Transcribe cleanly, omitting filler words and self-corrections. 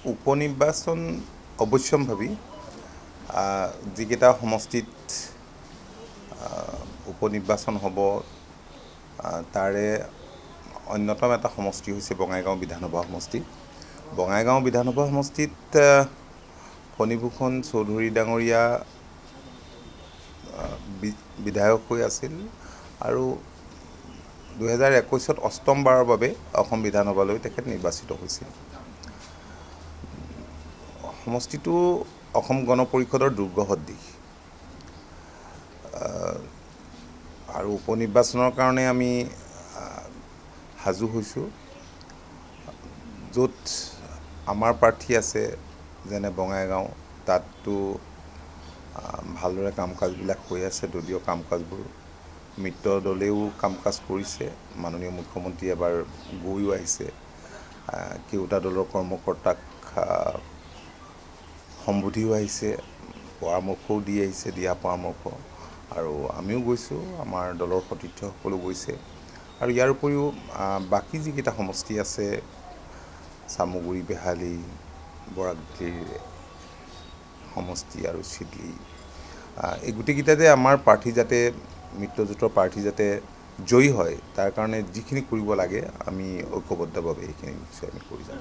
উপনিৰ্বাচন অৱশ্যম্ভাৱী যিকেইটা সমষ্টিত উপনিৰ্বাচন হ'ব তাৰে অন্যতম এটা সমষ্টি হৈছে বঙাইগাঁও বিধানসভা সমষ্টি। বঙাইগাঁও বিধানসভা সমষ্টিত ফণীভূষণ চৌধুৰী ডাঙৰীয়া বিধায়ক হৈ আছিল আৰু 2021 অষ্টমবাৰৰ বাবে অসম বিধানসভালৈ তেখেত নিৰ্বাচিত হৈছিল। সমষ্টিটো অসম গণ পৰিষদৰ দুৰ্গসদৃশ আৰু উপনিৰ্বাচনৰ কাৰণে আমি সাজু হৈছোঁ। য'ত আমাৰ প্ৰাৰ্থী আছে যেনে বঙাইগাঁও, তাততো ভালদৰে কাম কাজবিলাক হৈ আছে। দলীয় কাম কাজবোৰ মিত্ৰ দলেও কাম কাজ কৰিছে। মাননীয় মুখ্যমন্ত্ৰী এবাৰ গৈও আহিছে, কেওটা দলৰ কৰ্মকৰ্তাক সম্বোধিও আহিছে, পৰামৰ্শও দি আহিছে, দিহা পৰামৰ্শ। আৰু আমিও গৈছোঁ, আমাৰ দলৰ সতীৰ্থসকলো গৈছে। আৰু ইয়াৰ উপৰিও বাকী যিকেইটা সমষ্টি আছে, চামগুৰি, বেহালী, বৰাকভেলীৰ সমষ্টি আৰু চিডলি, এই গোটেইকেইটাতে আমাৰ প্ৰাৰ্থী যাতে মিত্ৰজোঁটৰ প্ৰাৰ্থী যাতে জয়ী হয়, তাৰ কাৰণে যিখিনি কৰিব লাগে আমি ঐক্যবদ্ধভাৱে সেইখিনি নিশ্চয় আমি কৰি যাম।